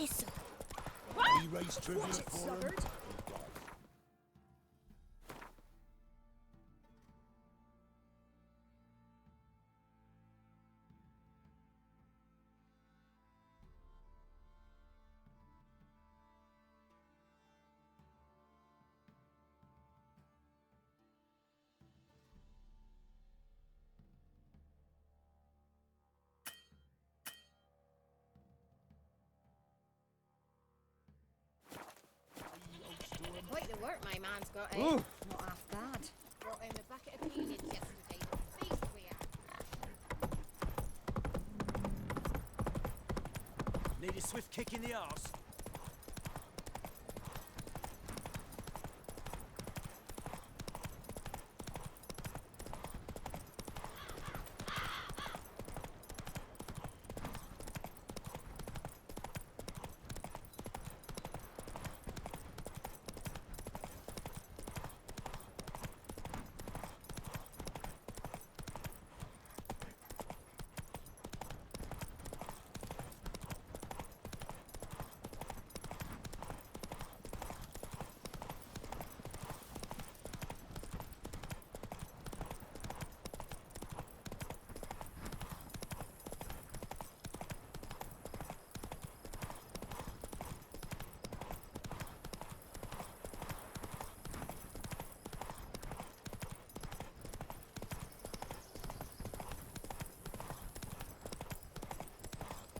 missile. We race trivia Watch it, for him. sluggard. Quite the work my man's got, eh? Ooh. Not half bad. Brought him a bucket of peanuts yesterday. Beast we are. Need a swift kick in the arse.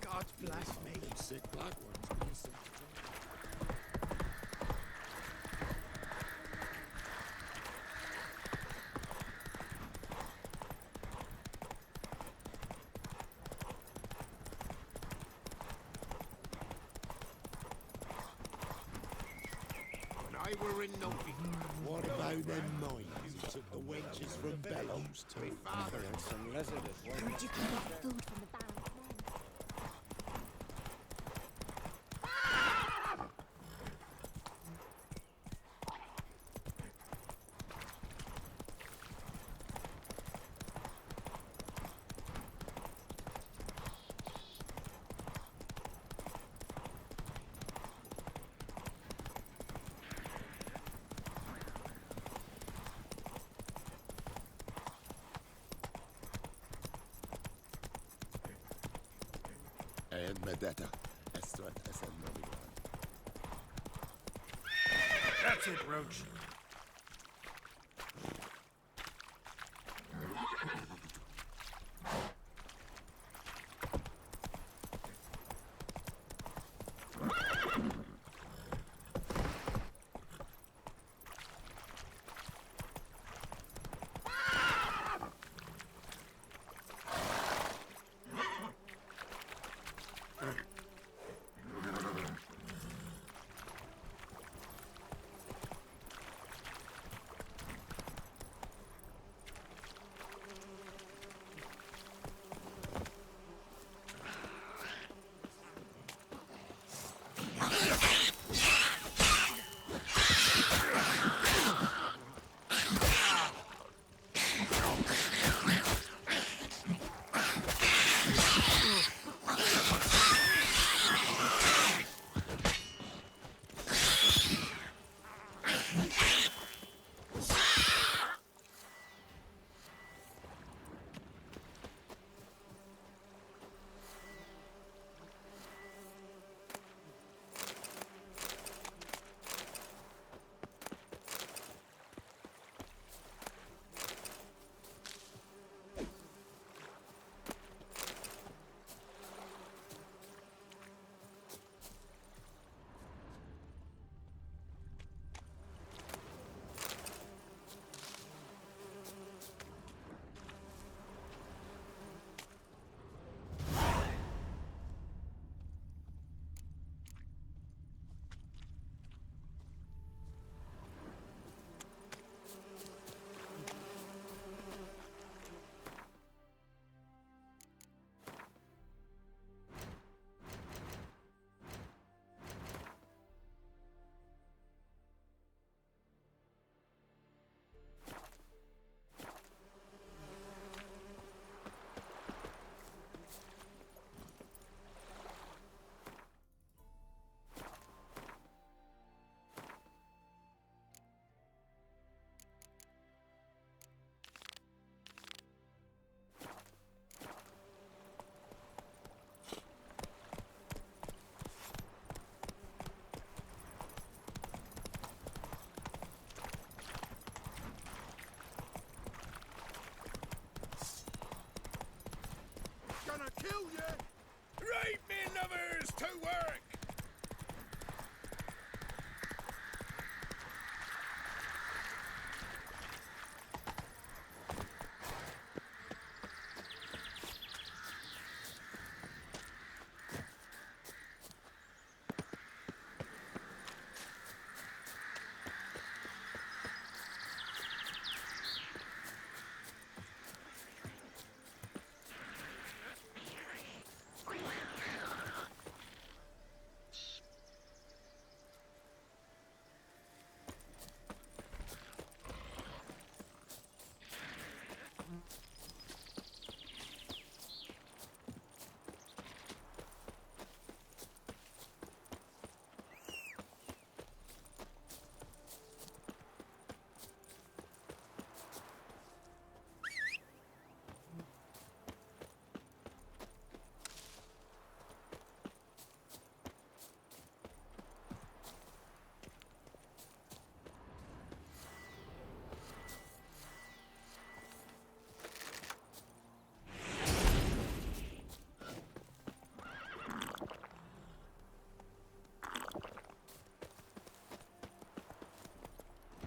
God bless me. Sick black ones. Decent. When I were in Novigrad, what about them mines who took the wenches from Bellows to my father? And some lizard as well. Heard you can get food from the Baron's men. And Medetta. Estrat es en Novigrad. That's it, Roach.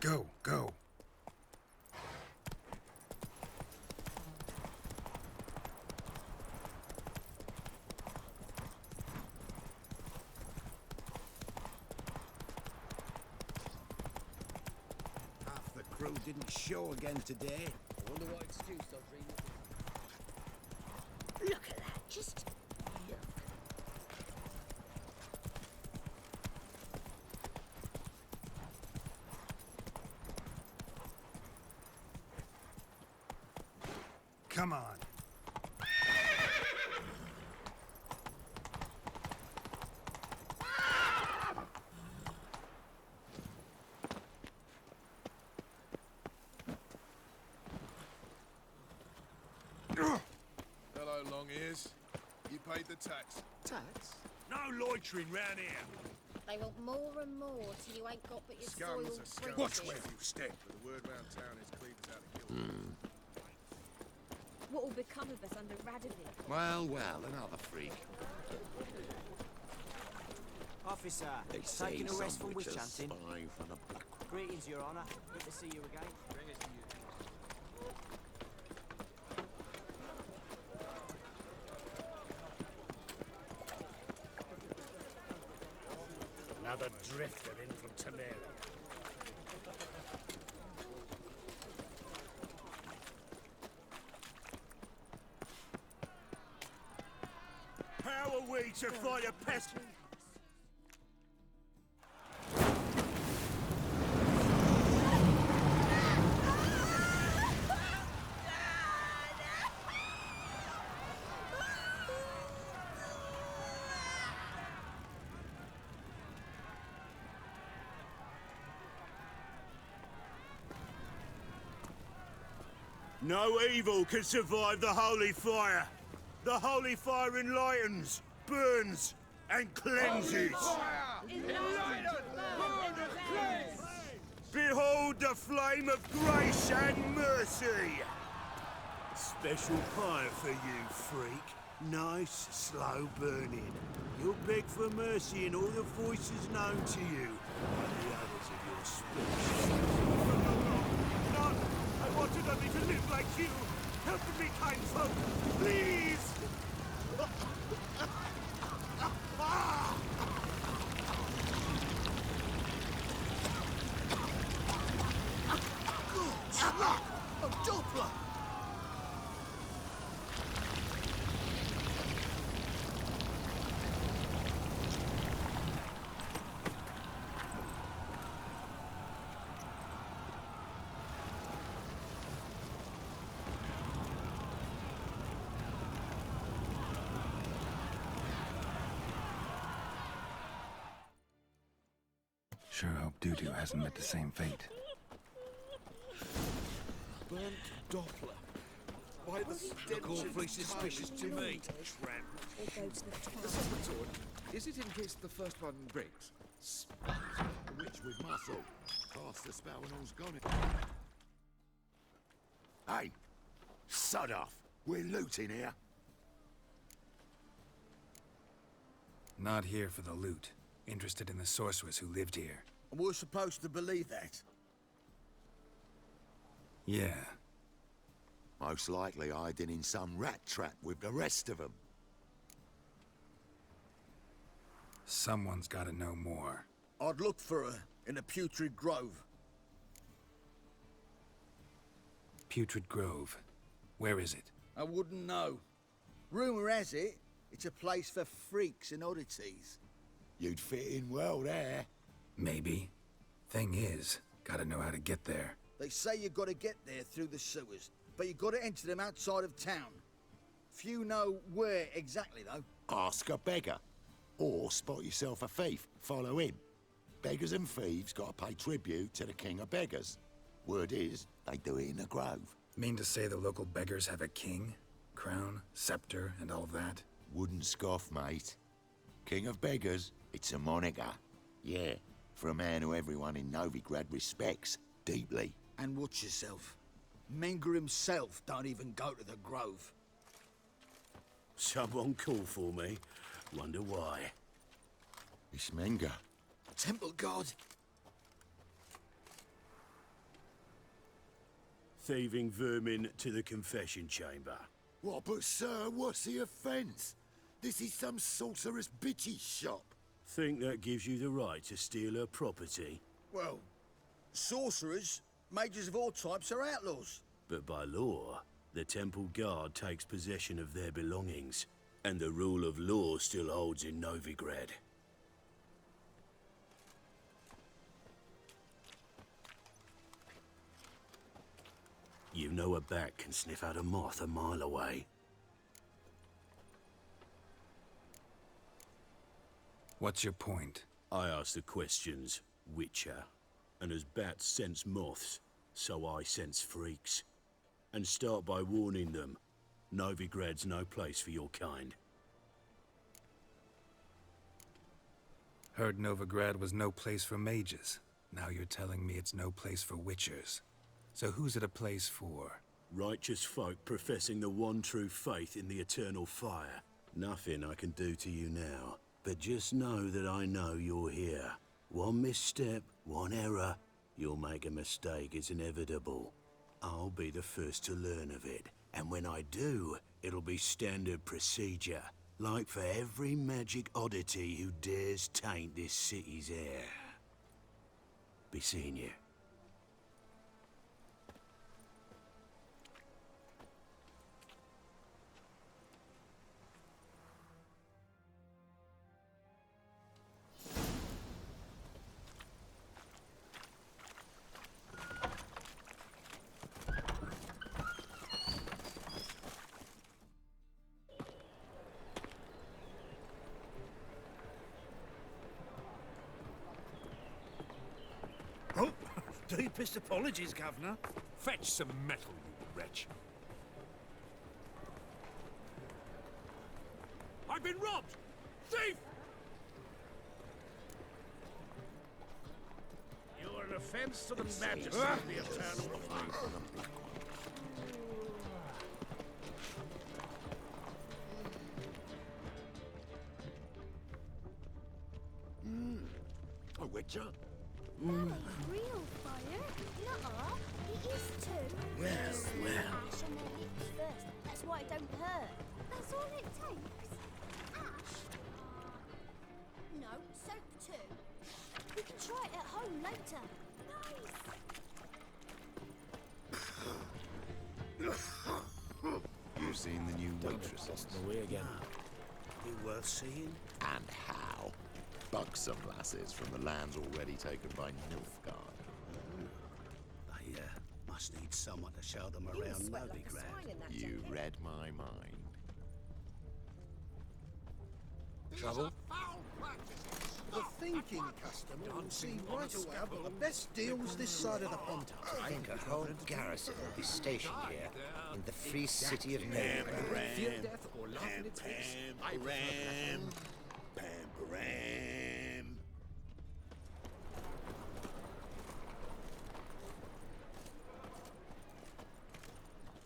Go, go. Half the crew didn't show again today. I wonder what excuse they'll dream of. Look at that. Just look. Come on. Hello, long ears. You paid the tax. Tax? No loitering round here. They want more and more till you ain't got but your Scums soiled are scums. Watch breeches. where you step. But the word round town is Cleve's out of kilter. What will become of us under Radovic? Well, another freak. Officer, They say taking a rest some from witch witch a hunting. spy from the back. Greetings, Your Honour. Good to see you again. Another drifter in from Temeria. How are we to fight a pest? No evil can survive the holy fire. The holy fire enlightens, burns, and cleanses. Behold the flame of grace and mercy. Special fire for you, freak. Nice, slow burning. You'll beg for mercy in all the voices known to you by the others of your species. No! I wanted only to live like you! Help me, kind folk! Please! A Doppler! Sure hope Doo-Doo hasn't met the same fate. Burnt Doppler. Why the stench awfully suspicious to me. Tramp. Or go to the The sword, is it in case the first one breaks? A witch with muscle. Cast the spell and all's gone. Hey! Sod off! We're looting here. Not here for the loot. Interested in the sorceress who lived here. And we're supposed to believe that? Yeah. Most likely hiding in some rat trap with the rest of them. Someone's gotta know more. I'd look for her in a putrid grove. Putrid Grove. Where is it? I wouldn't know. Rumour has it, it's a place for freaks and oddities. You'd fit in well there. Maybe. Thing is, gotta know how to get there. They say you gotta get there through the sewers, but you gotta enter them outside of town. Few know where exactly, though. Ask a beggar. Or spot yourself a thief. Follow him. Beggars and thieves gotta pay tribute to the king of beggars. Word is, they do it in the grove. Mean to say the local beggars have a king? Crown, scepter, and all that? Wouldn't scoff, mate. King of beggars, it's a moniker. Yeah, for a man who everyone in Novigrad respects deeply. And watch yourself. Menger himself don't even go to the grove. Someone called for me. Wonder why. It's Menger. Temple guard. thieving vermin to the confession chamber. What, but sir, what's the offence? This is some sorceress bitch's shop. Think that gives you the right to steal her property? Well, sorcerers, mages of all types are outlaws. But by law, the temple guard takes possession of their belongings, and the rule of law still holds in Novigrad. You know a bat can sniff out a moth a mile away. What's your point? I ask the questions, Witcher. And as bats sense moths, so I sense freaks. And start by warning them, Novigrad's no place for your kind. Heard Novigrad was no place for mages. Now you're telling me it's no place for witchers. So who's it a place for? Righteous folk professing the one true faith in the eternal fire. Nothing I can do to you now, but just know that I know you're here. One misstep, one error, you'll make a mistake, it's inevitable. I'll be the first to learn of it, and when I do, it'll be standard procedure. Like for every magic oddity who dares taint this city's air. Be seeing you. Oh, deepest apologies, Governor. Fetch some metal, you wretch. I've been robbed! Thief! You're an offense to the majesty of the eternal fire. A witcher? That ain't real fire. Nuh-uh. It is too. Well. Ash on their lips first. That's why it don't hurt. That's all it takes. Ash? No, soap too. We can try it at home later. Nice. You've seen the new waitresses? Away again. Be worth seeing? And how? Buxom lasses from the lands already taken by Nilfgaard. They must need someone to show them You around sweat like a Novigrad. swine in that You jacket. read my mind. Trouble? The thinking customer will see right away I've got the best deals this side of the pond. I think a whole garrison will be stationed here in the free city of Novigrad. Fear death or laugh in its face. I prefer Pam-param.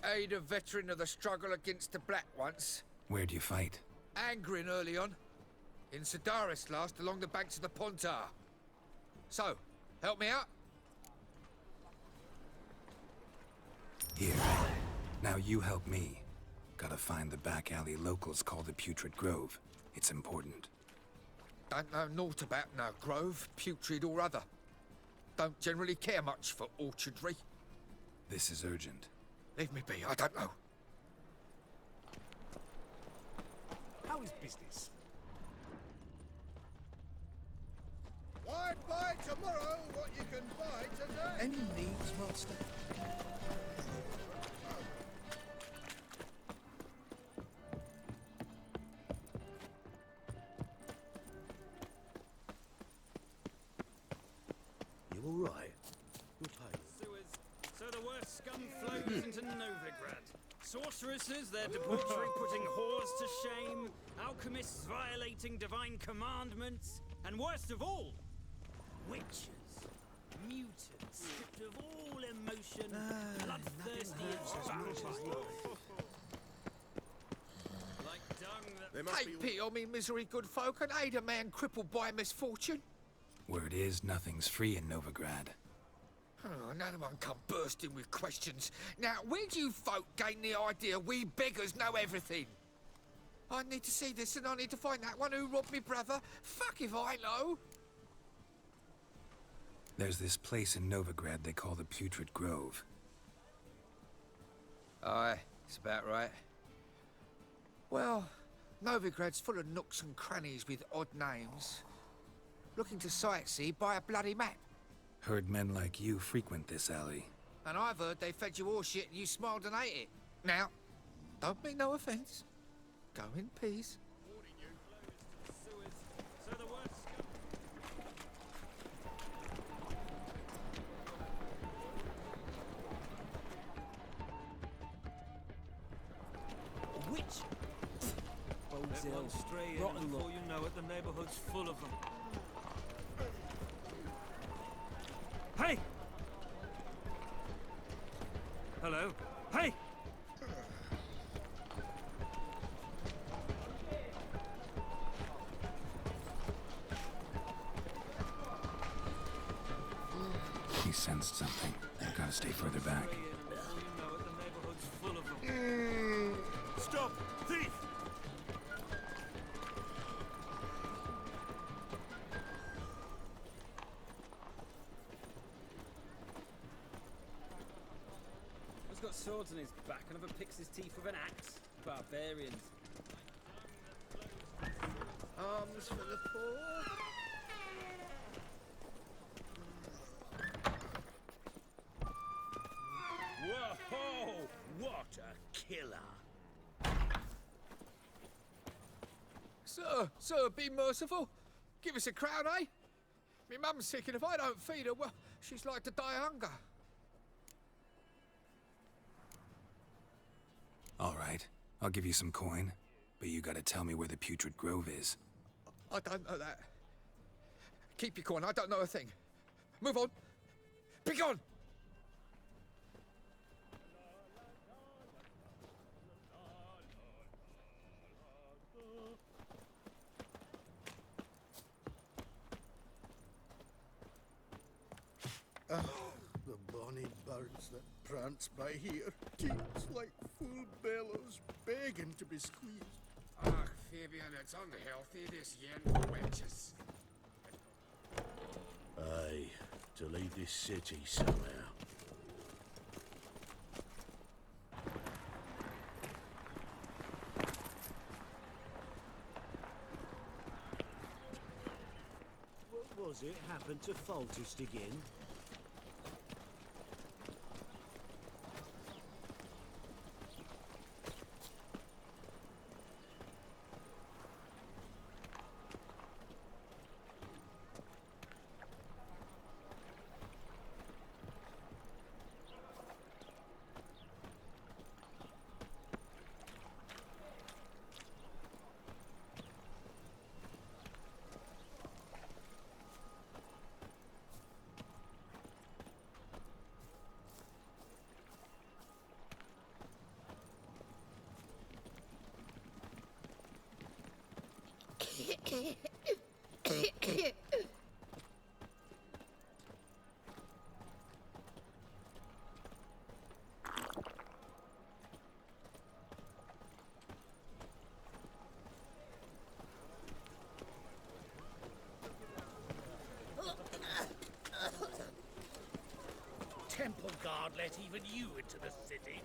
Aid a veteran of the struggle against the Black once. Where'd you fight? Angering early on. In Sedaris last, along the banks of the Pontar. So, help me out? Here. Now you help me. Gotta find the back alley locals call the Putrid Grove. It's important. Don't know naught about no grove, putrid or other. Don't generally care much for orchardry. This is urgent. Leave me be, I don't know. How is business? Why buy tomorrow what you can buy today? Any needs, master? You all right? You'll pay. Sewers. So the worst scum flows into Novigrad. Sorceresses, their debauchery putting whores to shame, alchemists violating divine commandments, and worst of all, witches. Mutants, stripped of all emotion, bloodthirsty as vampires. Like dung that... Take pity on me, misery good folk, and aid a man crippled by misfortune. Word is, nothing's free in Novigrad. Oh, another one come bursting with questions. Now, where do you folk gain the idea we beggars know everything? I need to see this and I need to find that one who robbed me brother. Fuck if I know. There's this place in Novigrad they call the Putrid Grove. Aye, it's about right. Well, Novigrad's full of nooks and crannies with odd names. Looking to sightsee, buy a bloody map. Heard men like you frequent this alley. And I've heard they fed you all shit and you smiled and ate it. Now, don't mean no offence. Go in peace. So the worst scum... Which? Bodes ill. Rotten luck. Before you know it, the neighborhood's full of them. Hey! Hello? Hey! He sensed something. Gotta stay further back. Before you know it, the neighborhood's full of them. Stop! Thief! He's got swords on his back and never picks his teeth with an axe. Barbarians. Arms for the poor. Whoa! What a killer! Sir, be merciful. Give us a crown, eh? Me mum's sick and if I don't feed her, well, she's like to die of hunger. All right, I'll give you some coin, but you gotta tell me where the Putrid Grove is. I don't know that. Keep your coin, I don't know a thing. Move on. Be gone! The bonny birds that prance by here, keeps like full bellows, begging to be squeezed. Ach, Fabian, it's unhealthy, this yen for wenches. Aye, to leave this city somehow. What was it happened to Faltist again? Temple guard let even you into the city.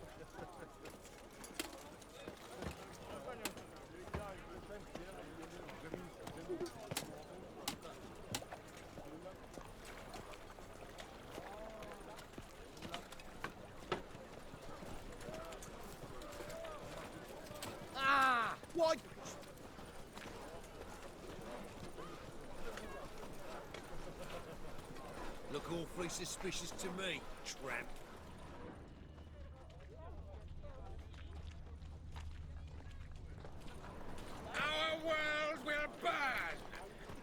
Ah! Why? Look awfully suspicious to me, tramp. Our world will burn!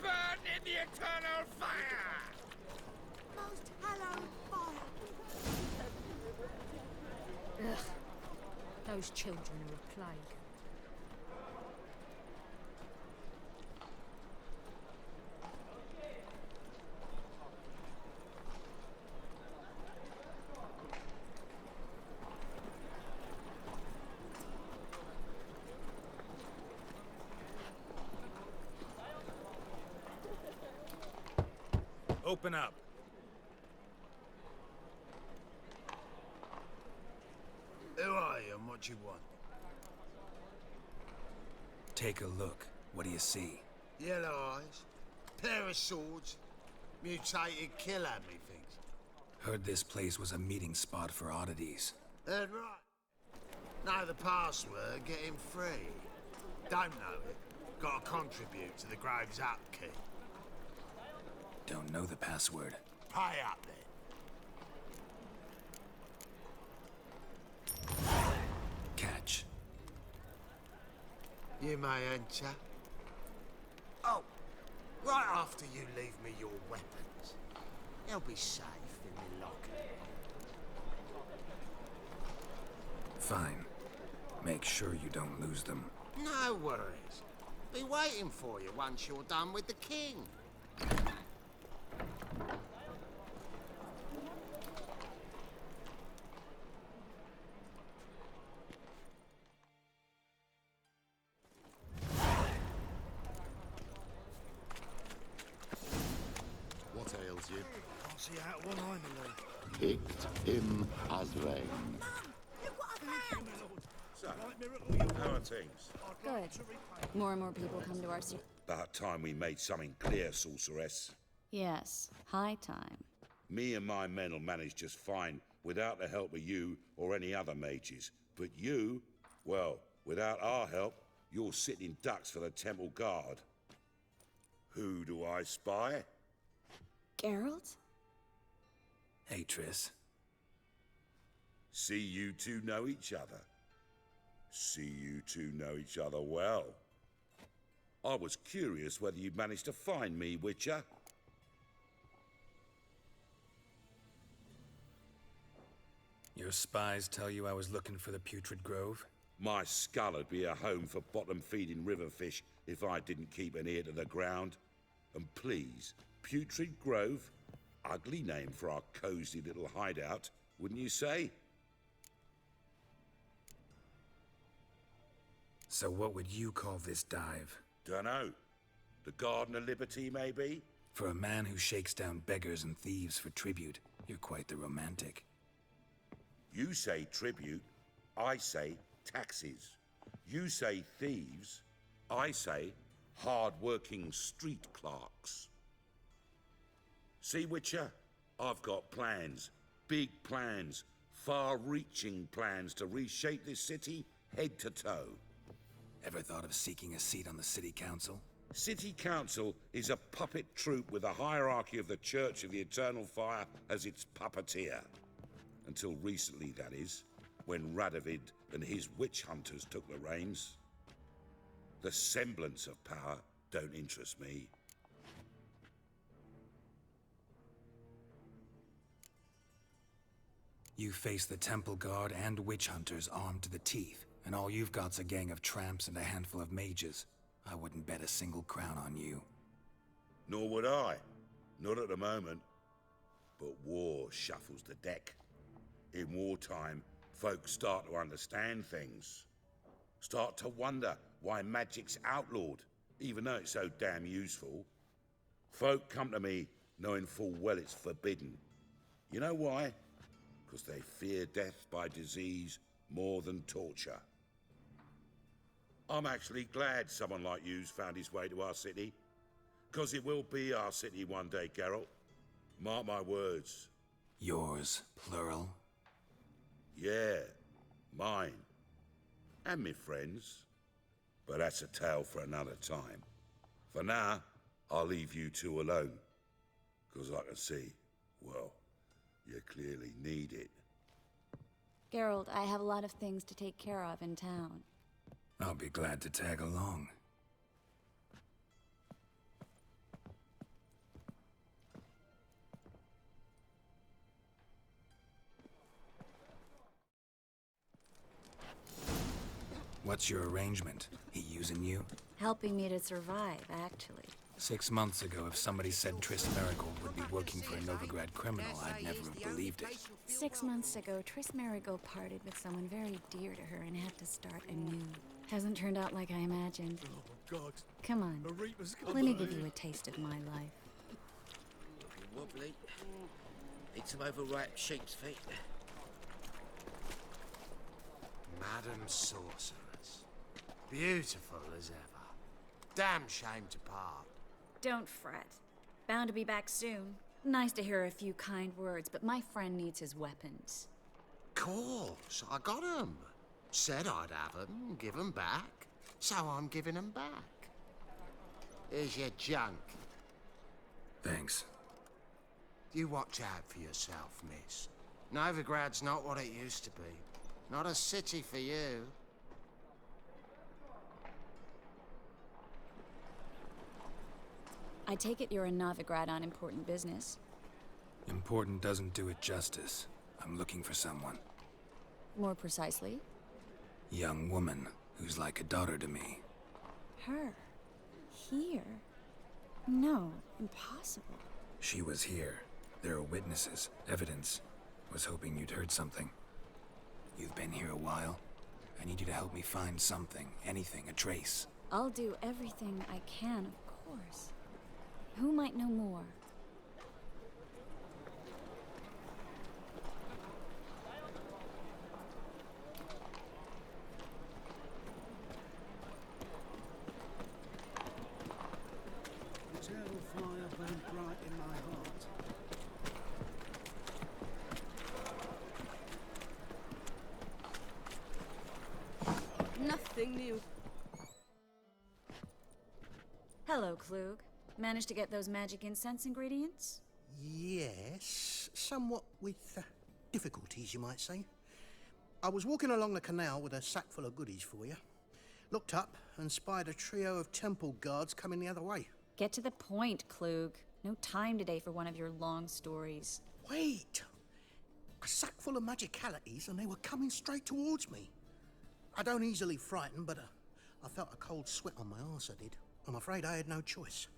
Burn in the eternal fire! Most hallowed fire. Ugh. Those children are a plague. Open up. Who are you and what you want? Take a look. What do you see? Yellow eyes, pair of swords, mutated killer me things. Heard this place was a meeting spot for oddities. Heard right. Know the password, get him free. Don't know it. Gotta contribute to the Grove's upkeep. Don't know the password. Pay up then. Catch. You may enter. Oh, right after you leave me your weapons. They'll be safe in the locker. Fine. Make sure you don't lose them. No worries. Be waiting for you once you're done with the king. What ails you? Can't see out of one eye, my lord. Picked him as rain. Look what I found! So, how are things? Good. More and more people come to our city. About time we made something clear, sorceress. Yes, high time. Me and my men will manage just fine without the help of you or any other mages. But you, well, without our help, you're sitting ducks for the temple guard. Who do I spy? Geralt? Hey, Triss. See you two know each other. See you two know each other well. I was curious whether you'd managed to find me, Witcher. Your spies tell you I was looking for the Putrid Grove? My skull would be a home for bottom-feeding river fish if I didn't keep an ear to the ground. And please, Putrid Grove? Ugly name for our cozy little hideout, wouldn't you say? So what would you call this dive? Dunno. The Garden of Liberty, maybe? For a man who shakes down beggars and thieves for tribute, you're quite the romantic. You say tribute, I say taxes. You say thieves, I say hard-working street clerks. See, Witcher? I've got plans. Big plans. Far-reaching plans to reshape this city head to toe. Ever thought of seeking a seat on the city council? City council is a puppet troupe with a hierarchy of the Church of the Eternal Fire as its puppeteer. Until recently, that is, when Radovid and his witch hunters took the reins. The semblance of power don't interest me. You face the temple guard and witch hunters armed to the teeth, and all you've got's a gang of tramps and a handful of mages. I wouldn't bet a single crown on you. Nor would I. Not at the moment. But war shuffles the deck. In wartime, folks start to understand things. Start to wonder why magic's outlawed, even though it's so damn useful. Folk come to me knowing full well it's forbidden. You know why? Because they fear death by disease more than torture. I'm actually glad someone like you's found his way to our city. Because it will be our city one day, Geralt. Mark my words. Yours, plural? Yeah, mine. And me friends. But that's a tale for another time. For now, I'll leave you two alone. Because I can see, well, you clearly need it. Geralt, I have a lot of things to take care of in town. I'll be glad to tag along. What's your arrangement? He using you? Helping me to survive, actually. 6 months ago, if somebody said Triss Merigold would be working for a Novigrad criminal, I'd never have believed it. 6 months ago, Triss Merigold parted with someone very dear to her and had to start anew. Hasn't turned out like I imagined. Oh, God. Come on, The Reaper's let me give you a taste of my life. wobbly. Need some overripe sheep's feet. Madam Sorceress. Beautiful as ever. Damn shame to part. Don't fret. Bound to be back soon. Nice to hear a few kind words, but my friend needs his weapons. Course, I got 'em. Said I'd have 'em, give 'em back. So I'm giving 'em back. Here's your junk. Thanks. You watch out for yourself, miss. Novigrad's not what it used to be. Not a city for you. I take it you're in Novigrad on important business. Important doesn't do it justice. I'm looking for someone. More precisely? Young woman who's like a daughter to me. Her? Here? No, impossible. She was here. There are witnesses, evidence. Was hoping you'd heard something. You've been here a while. I need you to help me find something, anything, a trace. I'll do everything I can, of course. Who might know more? Eternal fire burned bright in my heart. Nothing new. Hello, Klug. Managed to get those magic incense ingredients? Yes, somewhat with difficulties, you might say. I was walking along the canal with a sack full of goodies for you. Looked up and spied a trio of temple guards coming the other way. Get to the point, Klug. No time today for one of your long stories. Wait! A sack full of magicalities and they were coming straight towards me. I don't easily frighten, but I felt a cold sweat on my arse, I did. I'm afraid I had no choice.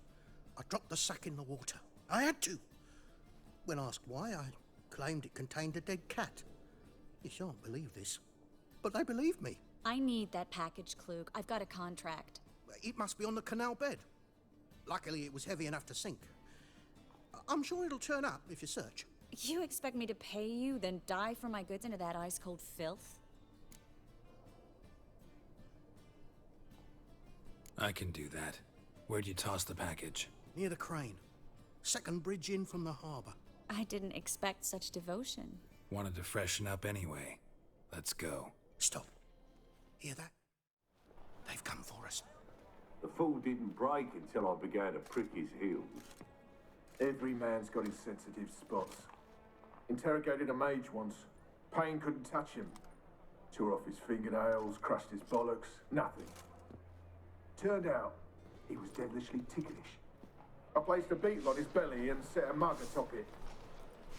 I dropped the sack in the water. I had to. When asked why, I claimed it contained a dead cat. You shan't believe this, but they believed me. I need that package, Klug. I've got a contract. It must be on the canal bed. Luckily, it was heavy enough to sink. I'm sure it'll turn up if you search. You expect me to pay you, then dive for my goods into that ice-cold filth? I can do that. Where'd you toss the package? Near the crane. Second bridge in from the harbour. I didn't expect such devotion. Wanted to freshen up anyway. Let's go. Stop. Hear that? They've come for us. The fool didn't break until I began to prick his heels. Every man's got his sensitive spots. Interrogated a mage once. Pain couldn't touch him. Tore off his fingernails, crushed his bollocks, nothing. Turned out, he was devilishly ticklish. I placed a beetle on his belly and set a mug atop it.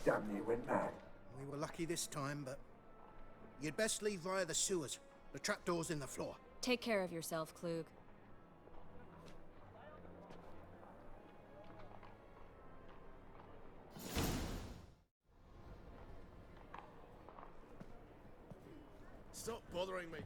Damn near went mad. We were lucky this time, but you'd best leave via the sewers. The trapdoor's in the floor. Take care of yourself, Klug. Stop bothering me.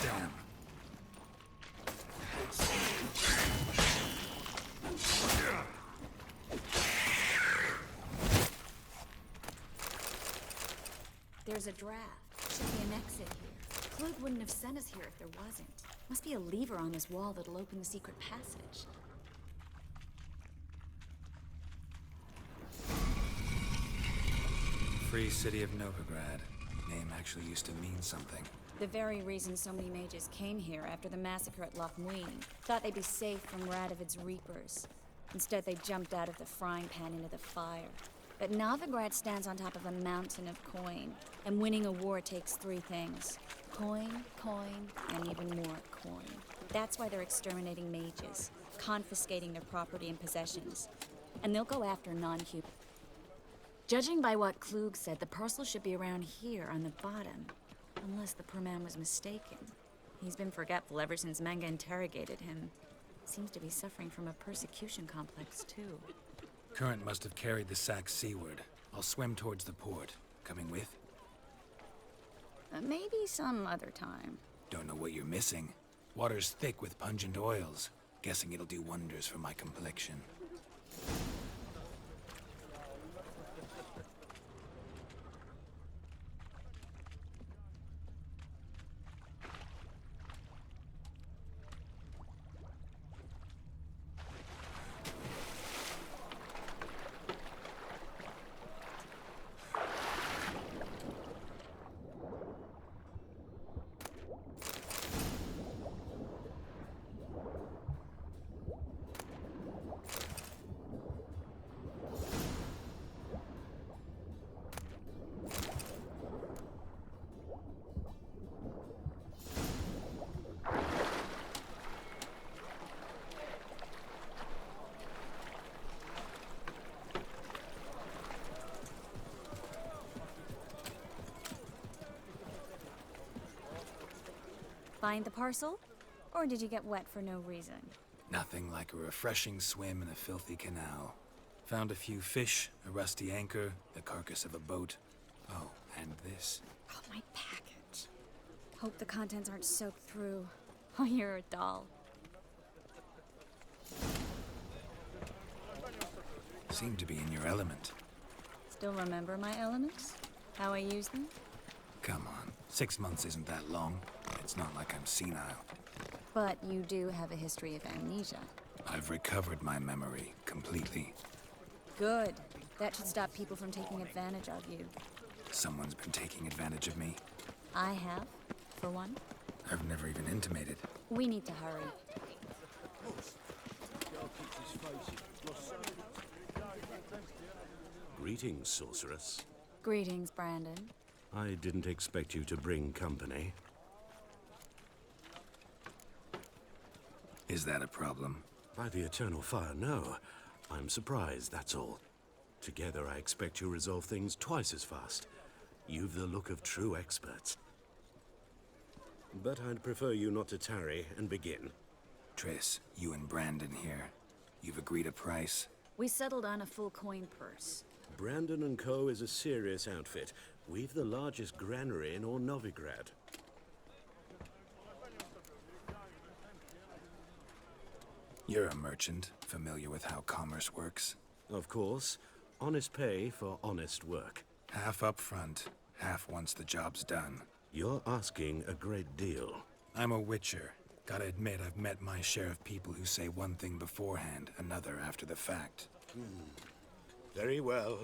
Damn. There's a draft. Should be an exit here. Klug wouldn't have sent us here if there wasn't. Must be a lever on this wall that'll open the secret passage. Free City of Novigrad. Name actually used to mean something. The very reason so many mages came here after the massacre at Loch Muin. Thought they'd be safe from Radovid's reapers. Instead, they jumped out of the frying pan into the fire. But Novigrad stands on top of a mountain of coin, and winning a war takes three things. Coin, coin, and even more coin. That's why they're exterminating mages, confiscating their property and possessions. And they'll go after non-human. Judging by what Klug said, the parcel should be around here on the bottom. Unless the poor man was mistaken. He's been forgetful ever since Manga interrogated him. Seems to be suffering from a persecution complex, too. Current must have carried the sack seaward. I'll swim towards the port. Coming with? Maybe some other time. Don't know what you're missing. Water's thick with pungent oils. Guessing it'll do wonders for my complexion. Find the parcel? Or did you get wet for no reason? Nothing like a refreshing swim in a filthy canal. Found a few fish, a rusty anchor, the carcass of a boat. Oh, and this. Oh, my package. Hope the contents aren't soaked through. Oh, you're a doll. Seem to be in your element. Still remember my elements? How I use them? Come on, 6 months isn't that long. It's not like I'm senile. But you do have a history of amnesia. I've recovered my memory completely. Good. That should stop people from taking advantage of you. Someone's been taking advantage of me. I have, for one. I've never even intimated. We need to hurry. Greetings, sorceress. Greetings, Brandon. I didn't expect you to bring company. Is that a problem? By the eternal fire, no. I'm surprised, that's all. Together, I expect you resolve things twice as fast. You've the look of true experts. But I'd prefer you not to tarry and begin. Triss, you and Brandon here. You've agreed a price? We settled on a full coin purse. Brandon & Co. is a serious outfit. We've the largest granary in all Novigrad. You're a merchant, familiar with how commerce works. Of course. Honest pay for honest work. Half up front, half once the job's done. You're asking a great deal. I'm a witcher. Gotta admit, I've met my share of people who say one thing beforehand, another after the fact. Very well.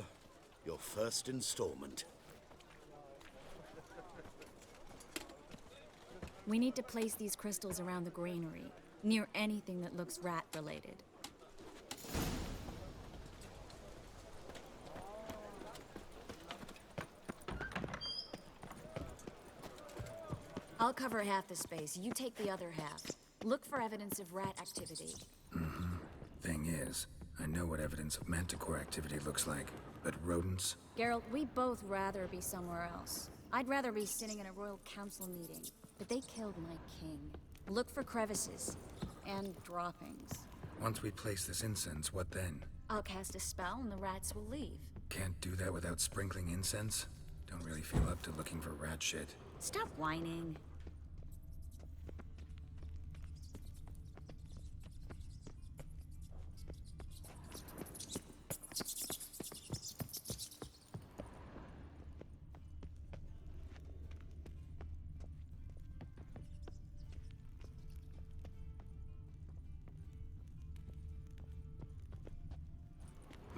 Your first installment. We need to place these crystals around the granary, near anything that looks rat-related. I'll cover half the space, you take the other half. Look for evidence of rat activity. Thing is, I know what evidence of manticore activity looks like, but rodents? Geralt, we'd both rather be somewhere else. I'd rather be sitting in a royal council meeting, but they killed my king. Look for crevices and droppings. Once we place this incense, what then? I'll cast a spell and the rats will leave. Can't do that without sprinkling incense? Don't really feel up to looking for rat shit. Stop whining.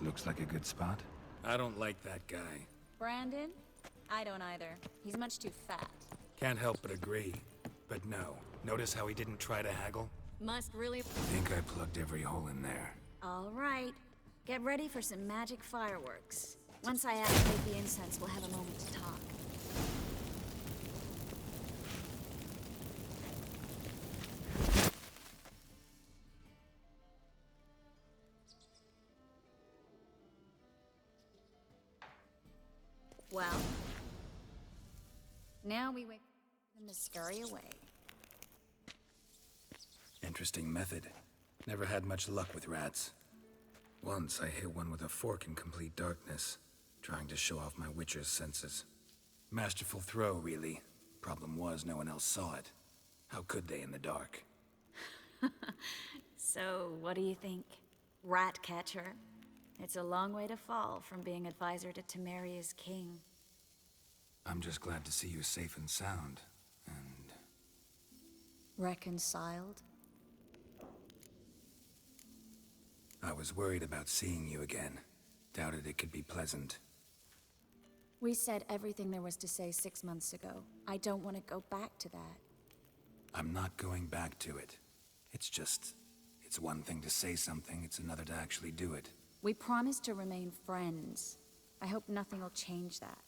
Looks like a good spot. I don't like that guy. Brandon? I don't either. He's much too fat. Can't help but agree. But no. Notice how he didn't try to haggle? Must really... Think I plugged every hole in there. All right. Get ready for some magic fireworks. Once I activate the incense, we'll have a moment to talk. Well, now we wait for them to scurry away. Interesting method. Never had much luck with rats. Once I hit one with a fork in complete darkness, trying to show off my witcher's senses. Masterful throw, really. Problem was, no one else saw it. How could they in the dark? So, what do you think? Rat catcher? It's a long way to fall from being advisor to Temeria's king. I'm just glad to see you safe and sound, and... Reconciled? I was worried about seeing you again. Doubted it could be pleasant. We said everything there was to say 6 months ago. I don't want to go back to that. I'm not going back to it. It's just... It's one thing to say something, it's another to actually do it. We promised to remain friends. I hope nothing will change that.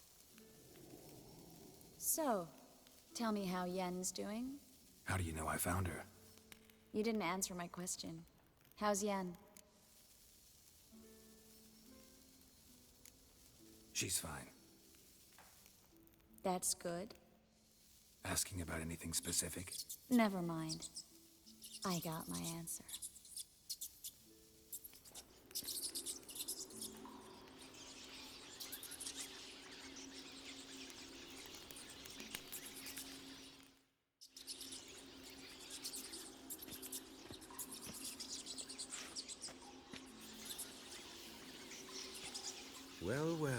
So, tell me how Yen's doing? How do you know I found her? You didn't answer my question. How's Yen? She's fine. That's good. Asking about anything specific? Never mind. I got my answer. Well, well.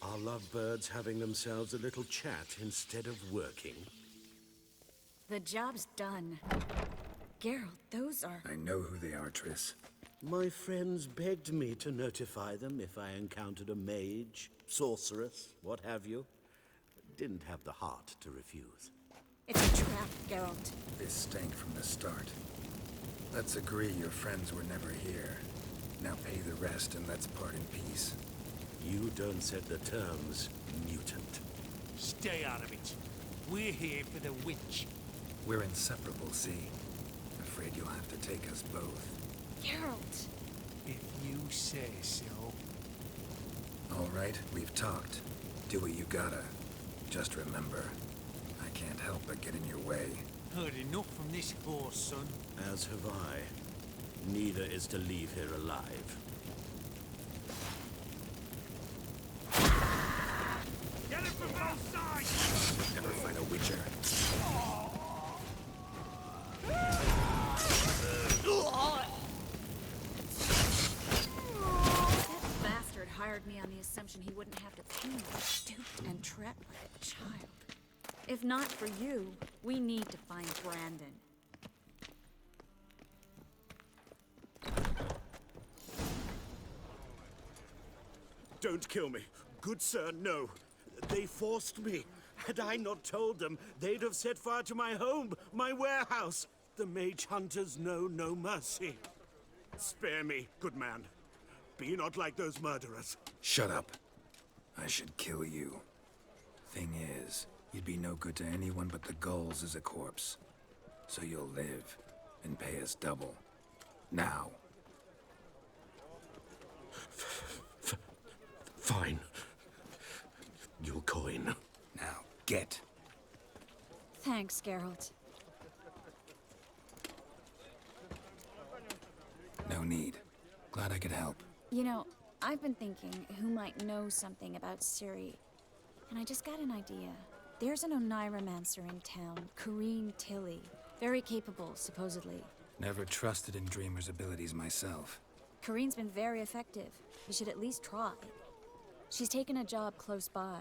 Are lovebirds having themselves a little chat instead of working? The job's done. Geralt, those are... I know who they are, Triss. My friends begged me to notify them if I encountered a mage, sorceress, what have you. Didn't have the heart to refuse. It's a trap, Geralt. This stank from the start. Let's agree your friends were never here. Now pay the rest and let's part in peace. You don't set the terms, mutant. Stay out of it. We're here for the witch. We're inseparable, see? Afraid you'll have to take us both. Geralt! If you say so. All right, we've talked. Do what you gotta. Just remember, I can't help but get in your way. Heard enough from this horse, son. As have I. Neither is to leave here alive. Get it from both sides! Never fight a witcher. That bastard hired me on the assumption he wouldn't have to pay me. Stupid and trapped like a child. If not for you, we need to find Brandon. Don't kill me. Good sir, no. They forced me. Had I not told them, they'd have set fire to my home, my warehouse. The mage hunters know no mercy. Spare me, good man. Be not like those murderers. Shut up. I should kill you. Thing is, you'd be no good to anyone but the gulls as a corpse. So you'll live and pay us double. Now. Fine. Your coin. Now, get. Thanks, Geralt. No need. Glad I could help. You know, I've been thinking who might know something about Ciri. And I just got an idea. There's an Oneiromancer in town, Corrine Tilly. Very capable, supposedly. Never trusted in Dreamer's abilities myself. Corrine's been very effective. You should at least try. She's taken a job close by.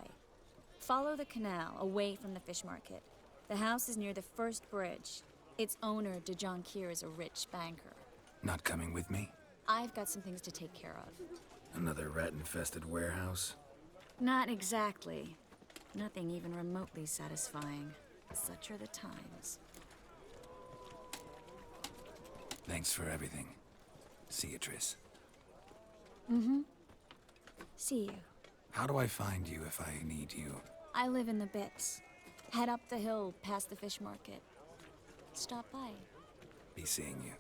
Follow the canal, away from the fish market. The house is near the first bridge. Its owner, De Jonquier, is a rich banker. Not coming with me? I've got some things to take care of. Another rat-infested warehouse? Not exactly. Nothing even remotely satisfying. Such are the times. Thanks for everything. See you, Triss. Mm-hmm. See you. How do I find you if I need you? I live in the Bits. Head up the hill past the fish market. Stop by. Be seeing you.